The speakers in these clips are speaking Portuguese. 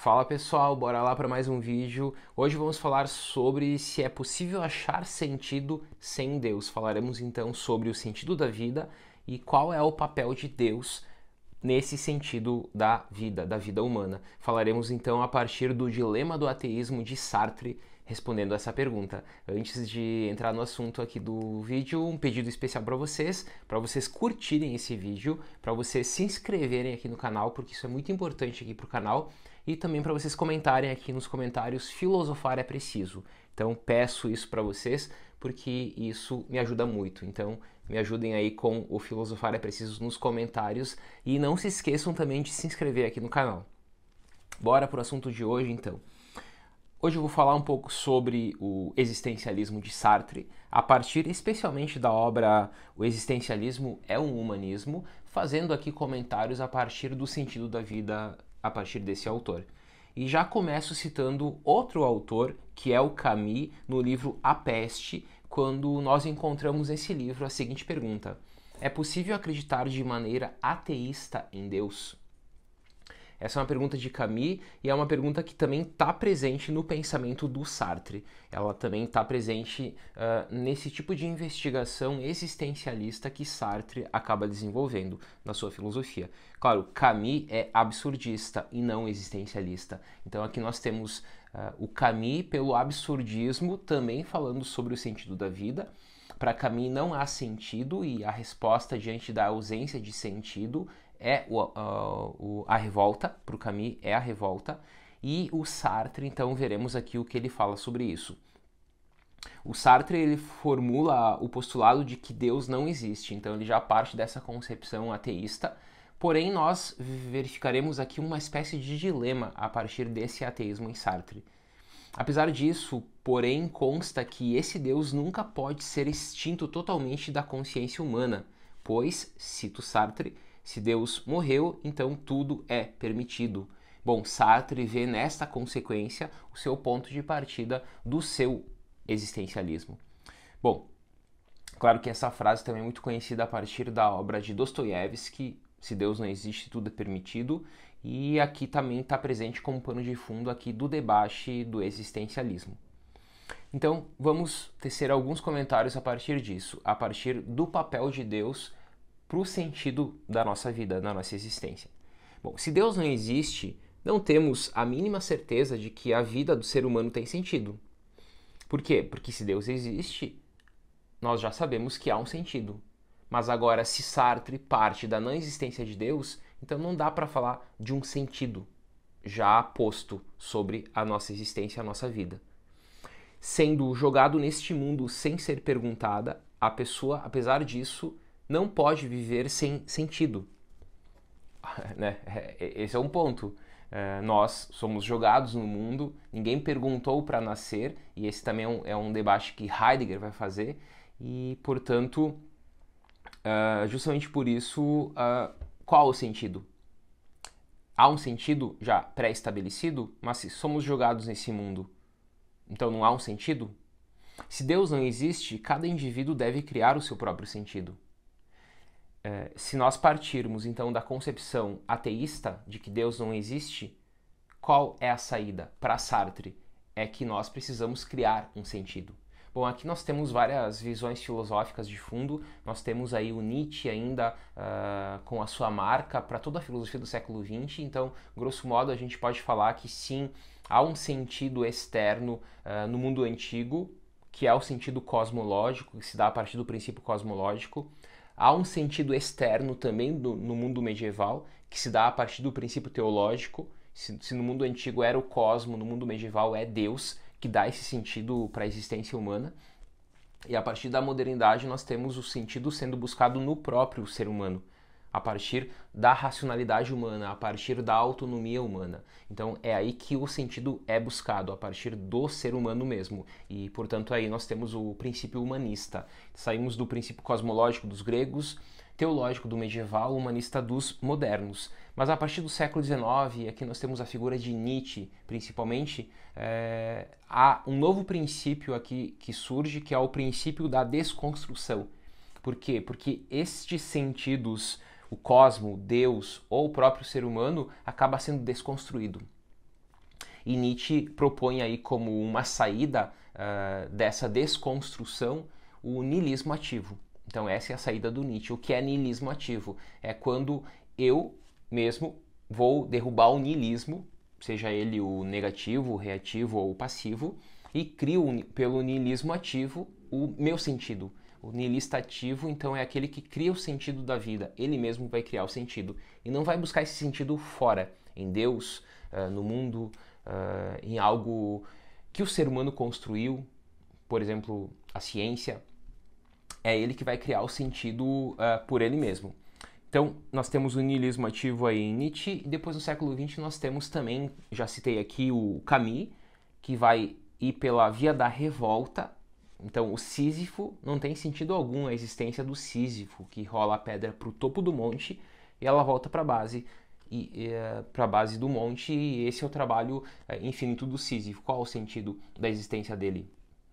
Fala pessoal, bora lá para mais um vídeo. Hoje vamos falar sobre se é possível achar sentido sem Deus. Falaremos então sobre o sentido da vida e qual é o papel de Deus nesse sentido da vida humana. Falaremos então a partir do dilema do ateísmo de Sartre, respondendo essa pergunta. Antes de entrar no assunto aqui do vídeo, um pedido especial para vocês curtirem esse vídeo, para vocês se inscreverem aqui no canal, porque isso é muito importante aqui para o canal, e também para vocês comentarem aqui nos comentários: filosofar é preciso. Então peço isso para vocês, porque isso me ajuda muito. Então me ajudem aí com o Filosofar é Preciso nos comentários e não se esqueçam também de se inscrever aqui no canal. Bora pro assunto de hoje então. Hoje eu vou falar um pouco sobre o existencialismo de Sartre, a partir especialmente da obra O Existencialismo é um Humanismo, fazendo aqui comentários a partir do sentido da vida a partir desse autor. E já começo citando outro autor, que é o Camus, no livro A Peste, quando nós encontramos nesse livro a seguinte pergunta: é possível acreditar de maneira ateísta em Deus? Essa é uma pergunta de Camus e é uma pergunta que também está presente no pensamento do Sartre. Ela também está presente nesse tipo de investigação existencialista que Sartre acaba desenvolvendo na sua filosofia. Claro, Camus é absurdista e não existencialista. Então aqui nós temos o Camus pelo absurdismo também falando sobre o sentido da vida. Para Camus não há sentido e a resposta diante da ausência de sentido é a revolta. Para o Camus é a revolta. E o Sartre, então, veremos aqui o que ele fala sobre isso. O Sartre ele formula o postulado de que Deus não existe, então ele já parte dessa concepção ateísta, porém nós verificaremos aqui uma espécie de dilema a partir desse ateísmo em Sartre. Apesar disso, porém, consta que esse Deus nunca pode ser extinto totalmente da consciência humana, pois, cito Sartre, se Deus morreu, então tudo é permitido. Bom, Sartre vê nesta consequência o seu ponto de partida do seu existencialismo. Bom, claro que essa frase também é muito conhecida a partir da obra de Dostoiévski, Se Deus não existe, tudo é permitido, e aqui também está presente como pano de fundo aqui do debate do existencialismo. Então, vamos tecer alguns comentários a partir disso, a partir do papel de Deus para o sentido da nossa vida, da nossa existência. Bom, se Deus não existe, não temos a mínima certeza de que a vida do ser humano tem sentido. Por quê? Porque se Deus existe, nós já sabemos que há um sentido. Mas agora, se Sartre parte da não existência de Deus, então não dá para falar de um sentido já posto sobre a nossa existência, a nossa vida. Sendo jogado neste mundo sem ser perguntada, a pessoa, apesar disso, não pode viver sem sentido. Esse é um ponto. Nós somos jogados no mundo, ninguém perguntou para nascer, e esse também é um debate que Heidegger vai fazer, e, portanto, justamente por isso, qual o sentido? Há um sentido já pré-estabelecido, mas se somos jogados nesse mundo, então não há um sentido? Se Deus não existe, cada indivíduo deve criar o seu próprio sentido. Se nós partirmos então da concepção ateísta de que Deus não existe, qual é a saída? Para Sartre, é que nós precisamos criar um sentido. Bom, aqui nós temos várias visões filosóficas de fundo, nós temos aí o Nietzsche ainda com a sua marca para toda a filosofia do século XX, então, grosso modo, a gente pode falar que sim, há um sentido externo no mundo antigo, que é o sentido cosmológico, que se dá a partir do princípio cosmológico. Há um sentido externo também no mundo medieval, que se dá a partir do princípio teológico. Se no mundo antigo era o cosmo, no mundo medieval é Deus, que dá esse sentido para a existência humana. E a partir da modernidade nós temos o sentido sendo buscado no próprio ser humano, a partir da racionalidade humana, a partir da autonomia humana. Então é aí que o sentido é buscado, a partir do ser humano mesmo. E, portanto, aí nós temos o princípio humanista. Saímos do princípio cosmológico dos gregos, teológico do medieval, humanista dos modernos. Mas a partir do século XIX, aqui nós temos a figura de Nietzsche, principalmente, há um novo princípio aqui que surge, que é o princípio da desconstrução. Por quê? Porque estes sentidos, o cosmo, Deus ou o próprio ser humano, acaba sendo desconstruído. E Nietzsche propõe aí como uma saída dessa desconstrução o niilismo ativo. Então essa é a saída do Nietzsche. O que é niilismo ativo? É quando eu mesmo vou derrubar o niilismo, seja ele o negativo, o reativo ou o passivo, e crio pelo niilismo ativo o meu sentido. O niilista ativo, então, é aquele que cria o sentido da vida. Ele mesmo vai criar o sentido. E não vai buscar esse sentido fora, em Deus, no mundo, em algo que o ser humano construiu, por exemplo, a ciência. É ele que vai criar o sentido por ele mesmo. Então, nós temos o niilismo ativo aí em Nietzsche, e depois no século XX nós temos também, já citei aqui, o Camus, que vai ir pela via da revolta. Então, o Sísifo, não tem sentido algum a existência do Sísifo, que rola a pedra para o topo do monte e ela volta para a base, para a base do monte, e esse é o trabalho infinito do Sísifo. Qual o sentido da existência dele?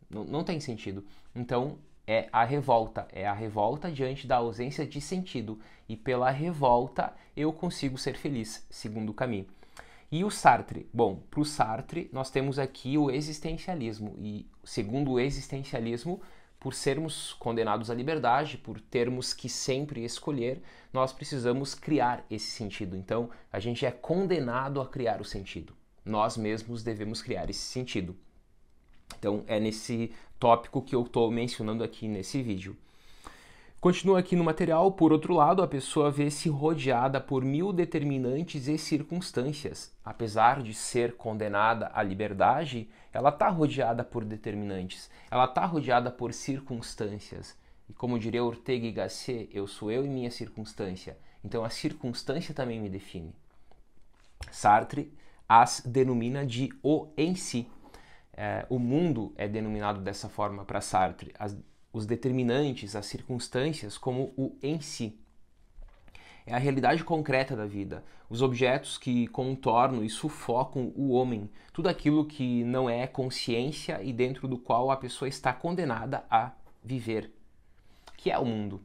Não tem sentido. Então, é a revolta diante da ausência de sentido, e pela revolta eu consigo ser feliz, segundo Camus. E o Sartre? Bom, para o Sartre nós temos aqui o existencialismo, e segundo o existencialismo, por sermos condenados à liberdade, por termos que sempre escolher, nós precisamos criar esse sentido. Então, a gente é condenado a criar o sentido. Nós mesmos devemos criar esse sentido. Então, é nesse tópico que eu estou mencionando aqui nesse vídeo. Continua aqui no material. Por outro lado, a pessoa vê-se rodeada por mil determinantes e circunstâncias. Apesar de ser condenada à liberdade, ela está rodeada por determinantes, ela está rodeada por circunstâncias. E como diria Ortega y Gasset, eu sou eu e minha circunstância. Então a circunstância também me define. Sartre as denomina de o em si. O mundo é denominado dessa forma para Sartre. Os determinantes, as circunstâncias, como o em si. É a realidade concreta da vida, os objetos que contornam e sufocam o homem, tudo aquilo que não é consciência e dentro do qual a pessoa está condenada a viver, que é o mundo.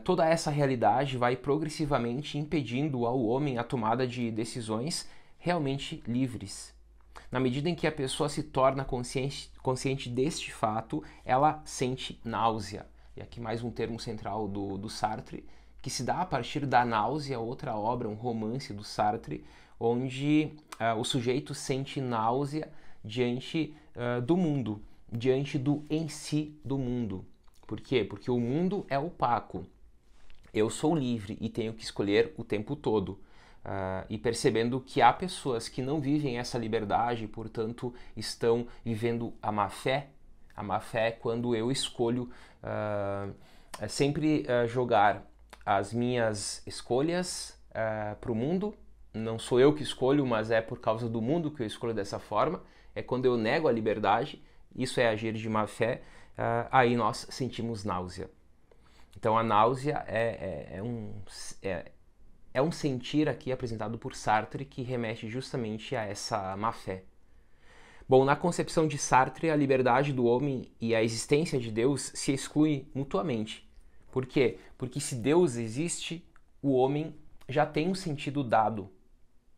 Toda essa realidade vai progressivamente impedindo ao homem a tomada de decisões realmente livres. Na medida em que a pessoa se torna consciente deste fato, ela sente náusea. E aqui mais um termo central do Sartre, que se dá a partir da náusea, outra obra, um romance do Sartre, onde o sujeito sente náusea diante do mundo, diante do em si do mundo. Por quê? Porque o mundo é opaco. Eu sou livre e tenho que escolher o tempo todo. E percebendo que há pessoas que não vivem essa liberdade, portanto estão vivendo a má fé. A má fé é quando eu escolho sempre jogar as minhas escolhas para o mundo. Não sou eu que escolho, mas é por causa do mundo que eu escolho dessa forma. É quando eu nego a liberdade, isso é agir de má fé, aí nós sentimos náusea. Então a náusea é um sentir aqui apresentado por Sartre que remete justamente a essa má-fé. Bom, na concepção de Sartre, a liberdade do homem e a existência de Deus se excluem mutuamente. Por quê? Porque se Deus existe, o homem já tem um sentido dado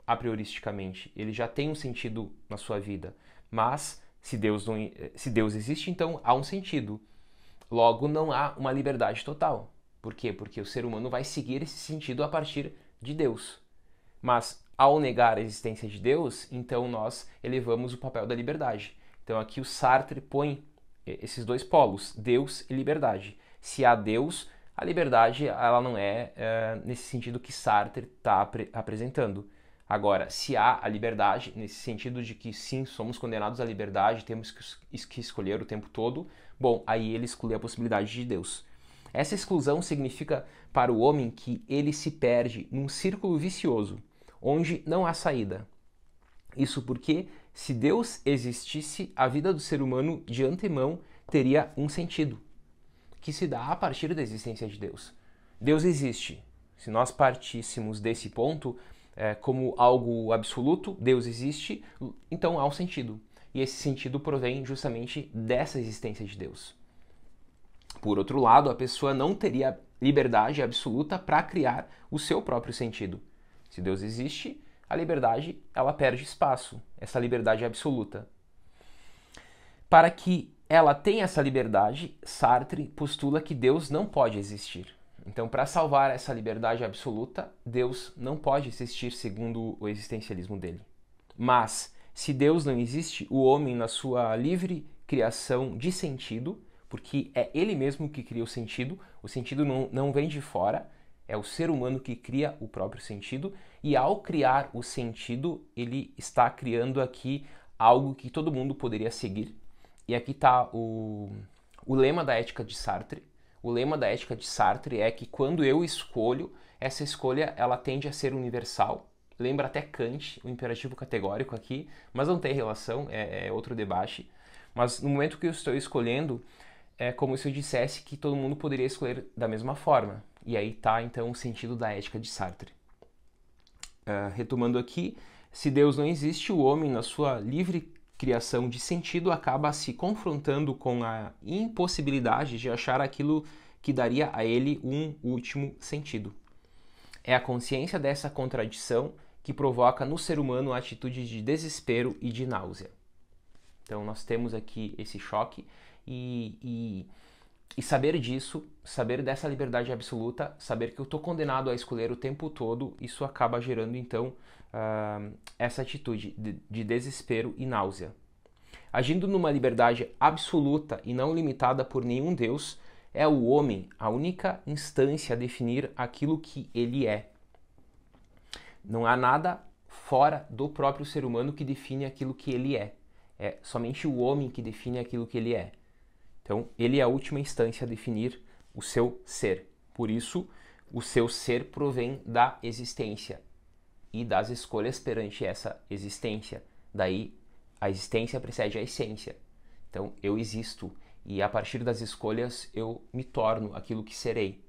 a prioristicamente. Ele já tem um sentido na sua vida. Mas se Deus existe, então há um sentido. Logo, não há uma liberdade total. Por quê? Porque o ser humano vai seguir esse sentido a partir de Deus. Mas ao negar a existência de Deus, então nós elevamos o papel da liberdade. Então aqui o Sartre põe esses dois polos, Deus e liberdade. Se há Deus, a liberdade ela não é nesse sentido que Sartre está apresentando. Agora, se há a liberdade, nesse sentido de que sim, somos condenados à liberdade, temos que escolher o tempo todo, bom, aí ele exclui a possibilidade de Deus. Essa exclusão significa para o homem que ele se perde num círculo vicioso, onde não há saída. Isso porque, se Deus existisse, a vida do ser humano de antemão teria um sentido, que se dá a partir da existência de Deus. Deus existe. Se nós partíssemos desse ponto como algo absoluto, Deus existe, então há um sentido. E esse sentido provém justamente dessa existência de Deus. Por outro lado, a pessoa não teria liberdade absoluta para criar o seu próprio sentido. Se Deus existe, a liberdade ela perde espaço, essa liberdade absoluta. Para que ela tenha essa liberdade, Sartre postula que Deus não pode existir. Então, para salvar essa liberdade absoluta, Deus não pode existir segundo o existencialismo dele. Mas, se Deus não existe, o homem, na sua livre criação de sentido, porque é ele mesmo que cria o sentido não vem de fora, é o ser humano que cria o próprio sentido, e ao criar o sentido, ele está criando aqui algo que todo mundo poderia seguir. E aqui está o lema da ética de Sartre. O lema da ética de Sartre é que quando eu escolho, essa escolha ela tende a ser universal. Lembra até Kant, o imperativo categórico aqui, mas não tem relação, é outro debate. Mas no momento que eu estou escolhendo, é como se eu dissesse que todo mundo poderia escolher da mesma forma. E aí está, então, o sentido da ética de Sartre. Retomando aqui, se Deus não existe, o homem, na sua livre criação de sentido, acaba se confrontando com a impossibilidade de achar aquilo que daria a ele um último sentido. É a consciência dessa contradição que provoca no ser humano atitudes de desespero e de náusea. Então nós temos aqui esse choque e saber disso, saber dessa liberdade absoluta, saber que eu estou condenado a escolher o tempo todo, isso acaba gerando então essa atitude de desespero e náusea. Agindo numa liberdade absoluta e não limitada por nenhum Deus, é o homem a única instância a definir aquilo que ele é. Não há nada fora do próprio ser humano que define aquilo que ele é. É somente o homem que define aquilo que ele é. Então, ele é a última instância a definir o seu ser. Por isso, o seu ser provém da existência e das escolhas perante essa existência. Daí, a existência precede a essência. Então, eu existo e a partir das escolhas eu me torno aquilo que serei.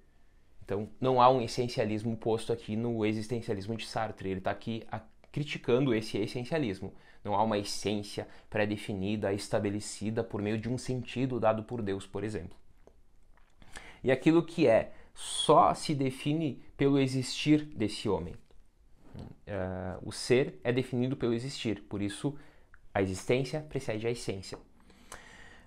Então, não há um essencialismo posto aqui no existencialismo de Sartre. Ele está aqui criticando esse essencialismo. Não há uma essência pré-definida, estabelecida por meio de um sentido dado por Deus, por exemplo. E aquilo que é só se define pelo existir desse homem. O ser é definido pelo existir, por isso a existência precede a essência.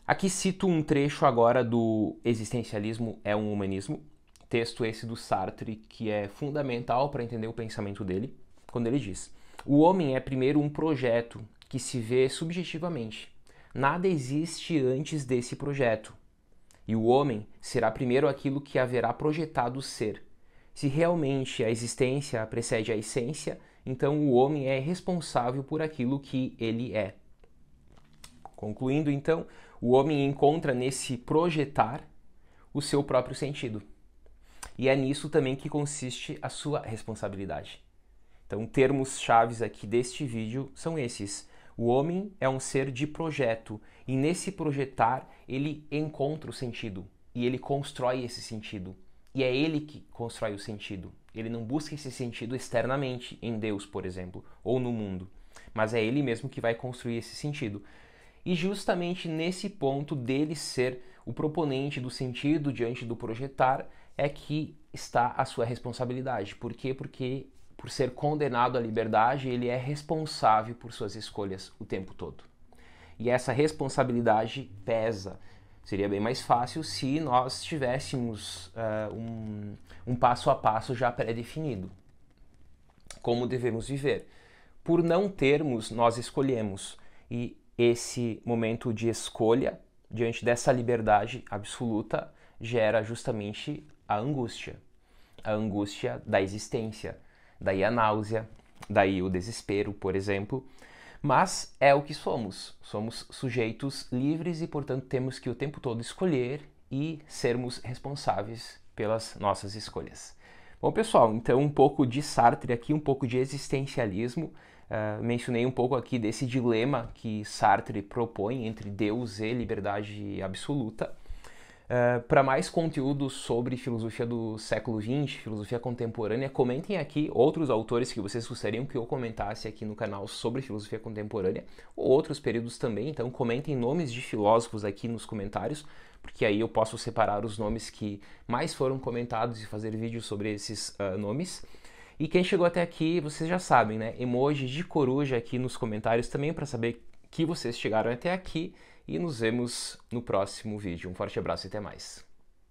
Aqui cito um trecho agora do Existencialismo é um Humanismo, texto esse do Sartre que é fundamental para entender o pensamento dele, quando ele diz: o homem é primeiro um projeto que se vê subjetivamente. Nada existe antes desse projeto. E o homem será primeiro aquilo que haverá projetado ser. Se realmente a existência precede a essência, então o homem é responsável por aquilo que ele é. Concluindo, então, o homem encontra nesse projetar o seu próprio sentido. E é nisso também que consiste a sua responsabilidade. Então, termos chaves aqui deste vídeo são esses. O homem é um ser de projeto e nesse projetar ele encontra o sentido e ele constrói esse sentido. E é ele que constrói o sentido. Ele não busca esse sentido externamente, em Deus, por exemplo, ou no mundo, mas é ele mesmo que vai construir esse sentido. E justamente nesse ponto dele ser o proponente do sentido diante do projetar é que está a sua responsabilidade. Por quê? Porque por ser condenado à liberdade, ele é responsável por suas escolhas o tempo todo. E essa responsabilidade pesa. Seria bem mais fácil se nós tivéssemos um passo a passo já pré-definido. Como devemos viver. Por não termos, nós escolhemos. E esse momento de escolha, diante dessa liberdade absoluta, gera justamente a angústia da existência. Daí a náusea, daí o desespero, por exemplo. Mas é o que somos. Somos sujeitos livres e, portanto, temos que o tempo todo escolher e sermos responsáveis pelas nossas escolhas. Bom, pessoal, então um pouco de Sartre aqui, um pouco de existencialismo. Mencionei um pouco aqui desse dilema que Sartre propõe entre Deus e liberdade absoluta. Para mais conteúdo sobre filosofia do século XX, filosofia contemporânea, comentem aqui outros autores que vocês gostariam que eu comentasse aqui no canal sobre filosofia contemporânea, ou outros períodos também, então comentem nomes de filósofos aqui nos comentários, porque aí eu posso separar os nomes que mais foram comentados e fazer vídeos sobre esses nomes. E quem chegou até aqui, vocês já sabem, né? Emoji de coruja aqui nos comentários também para saber que vocês chegaram até aqui e nos vemos no próximo vídeo. Um forte abraço e até mais.